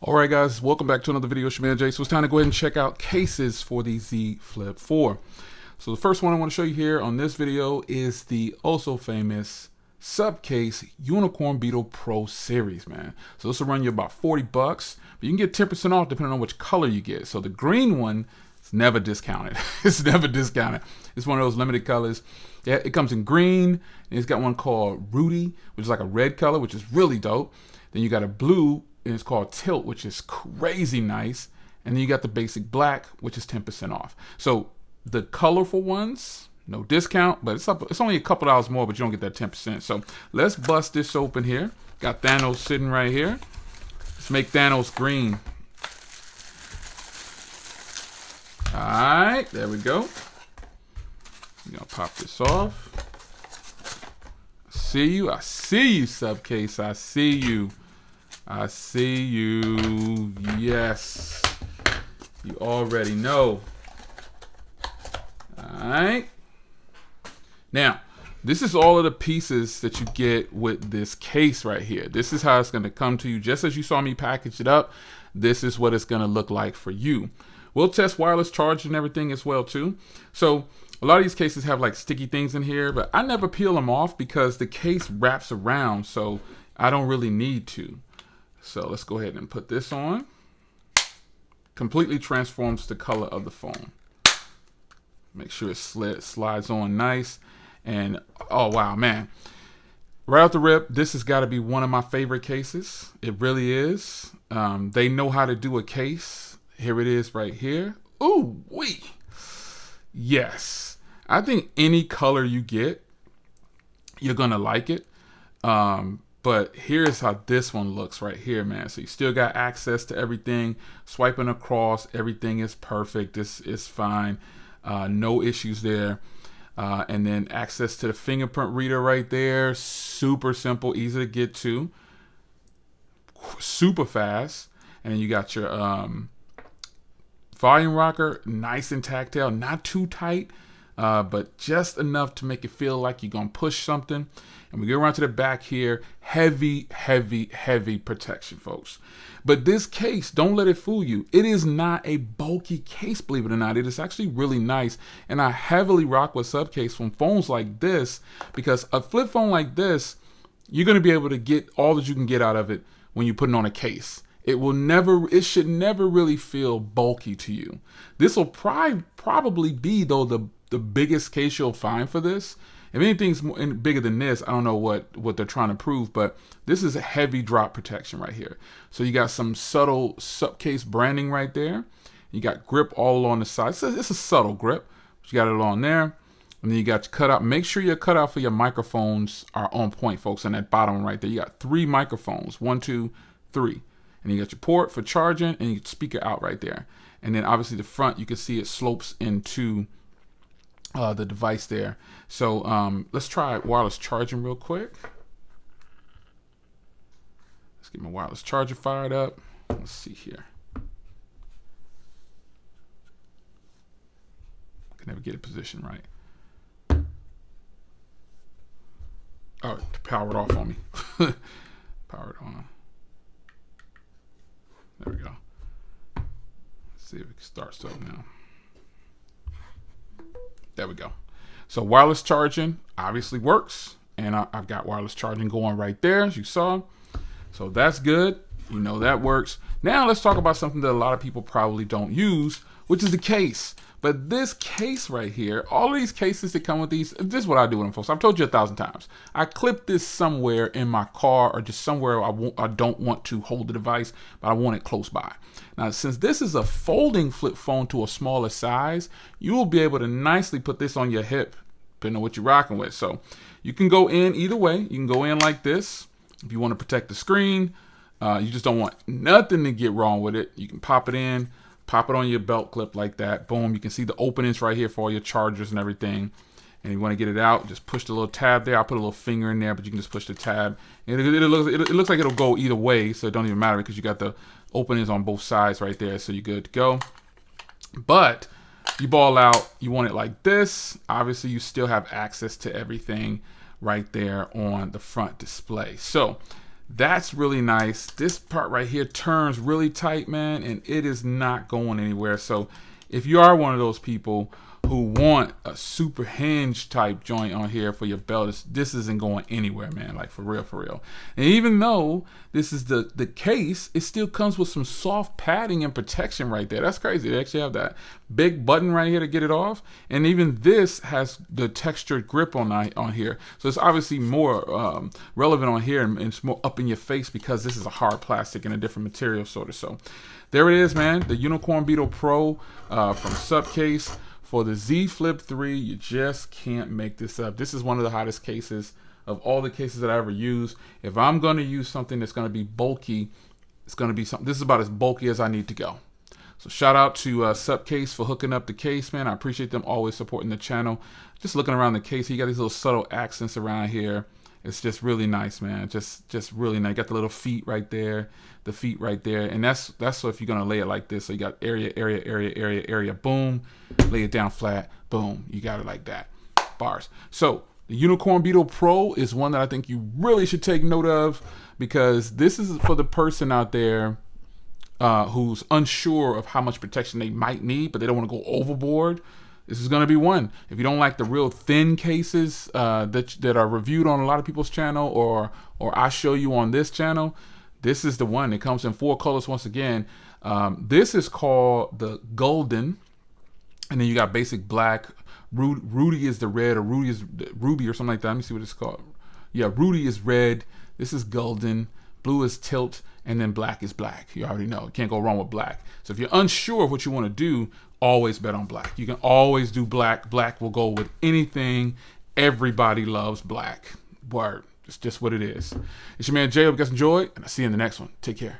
All right, guys, welcome back to another video. It's your man Jay. So it's time to go ahead and check out cases for the Z Flip 4. So the first one I want to show you here on this video is the also famous Supcase Unicorn Beetle Pro series, man. So this will run you about 40 bucks, but you can get 10% off depending on which color you get. So the green one is never discounted. It's never discounted. It's one of those limited colors. Yeah, it comes in green, and it's got one called WUHD, which is like a red color, which is really dope. Then you got a blue, and it's called Tilt, which is crazy nice. And then you got the basic black, which is 10% off. So the colorful ones, no discount, but it's only a couple dollars more, but you don't get that 10%. So let's bust this open here. Got Thanos sitting right here. Let's make Thanos green. All right, there we go. I'm gonna pop this off. I see you, Supcase. I see you. I see you. Yes. You already know. Alright. Now, this is all of the pieces that you get with this case right here. This is how it's going to come to you. Just as you saw me package it up, this is what it's going to look like for you. We'll test wireless charge and everything as well too. So a lot of these cases have like sticky things in here, but I never peel them off because the case wraps around, so I don't really need to. So let's go ahead and put this on. Completely transforms the color of the phone. Make sure it slides on nice. And oh wow, man. Right off the rip, this has got to be one of my favorite cases. It really is. They know how to do a case. Here it is right here. Ooh, wee. Yes. I think any color you get, you're going to like it. But here's how this one looks right here, man. So you still got access to everything. Swiping across, everything is perfect. This is fine. No issues there. And then access to the fingerprint reader right there. Super simple, easy to get to. Super fast. And then you got your volume rocker, nice and tactile. Not too tight, but just enough to make it feel like you're going to push something. And we get around to the back here, heavy, heavy, heavy protection, folks. But this case, don't let it fool you. It is not a bulky case, believe it or not. It is actually really nice. And I heavily rock with Supcase from phones like this, because a flip phone like this, you're going to be able to get all that you can get out of it when you put it on a case. It should never really feel bulky to you. This will probably be, though, the biggest case you'll find for this. If anything's bigger than this, I don't know what they're trying to prove, but this is a heavy drop protection right here. So you got some subtle Supcase branding right there. You got grip all on the side. It's a subtle grip. But you got it on there. And then you got your cutout. Make sure your cutout for your microphones are on point, folks, on that bottom one right there. You got 3 microphones, 1, 2, 3. And you got your port for charging and your speaker out right there. And then obviously the front, you can see it slopes into the device there. So let's try wireless charging real quick. Let's get my wireless charger fired up. Let's see here. I can never get it positioned right. Oh, power it off on me. Power it on. There we go. Let's see if it starts up now. There we go. So wireless charging obviously works. And I've got wireless charging going right there, as you saw. So that's good. You know that works. Now let's talk about something that a lot of people probably don't use, which is the case. But this case right here, all of these cases that come with these, this is what I do with them, folks. I've told you 1,000 times. I clip this somewhere in my car or just somewhere I don't want to hold the device, but I want it close by. Now, since this is a folding flip phone to a smaller size, you will be able to nicely put this on your hip, depending on what you're rocking with. So you can go in either way. You can go in like this if you want to protect the screen. You just don't want nothing to get wrong with it. You can pop it in. Pop it on your belt clip like that. Boom. You can see the openings right here for all your chargers and everything. And you want to get it out, just push the little tab there. I'll put a little finger in there, but you can just push the tab. And it looks like it'll go either way, so it don't even matter because you got the openings on both sides right there, so you're good to go. But you ball out, you want it like this. Obviously, you still have access to everything right there on the front display. So That's really nice. This part right here turns really tight, man, and it is not going anywhere. So if you are one of those people who want a super hinge type joint on here for your belt, this isn't going anywhere, man. Like for real, for real. And even though this is the case, it still comes with some soft padding and protection right there. That's crazy. They actually have that big button right here to get it off. And even this has the textured grip on here. So it's obviously more relevant on here, and it's more up in your face because this is a hard plastic and a different material sort of. So there it is, man. The Unicorn Beetle Pro from Supcase. For the Z Flip 3, you just can't make this up. This is one of the hottest cases of all the cases that I ever used. If I'm going to use something that's going to be bulky, it's going to be something. This is about as bulky as I need to go. So shout out to Supcase for hooking up the case, man. I appreciate them always supporting the channel. Just looking around the case, you got these little subtle accents around here. It's just really nice, man. Just really nice. Got the little feet right there, the feet right there, and that's so if you're gonna lay it like this. So you got area, boom, lay it down flat, boom. You got it like that, bars. So the Unicorn Beetle Pro is one that I think you really should take note of, because this is for the person out there who's unsure of how much protection they might need, but they don't want to go overboard. This is going to be one. If you don't like the real thin cases that are reviewed on a lot of people's channel, or I show you on this channel, this is the one. It comes in 4 colors once again. This is called the Golden, and then you got basic black. Rudy is the red, or Rudy is ruby or something like that. Let me see what it's called. Yeah, Rudy is red. This is Golden. Blue is Tilt, and then black is black. You already know. You can't go wrong with black. So if you're unsure of what you want to do, always bet on black. You can always do black. Black will go with anything. Everybody loves black. Word. It's just what it is. It's your man Jay. Hope you guys enjoyed, and I'll see you in the next one. Take care.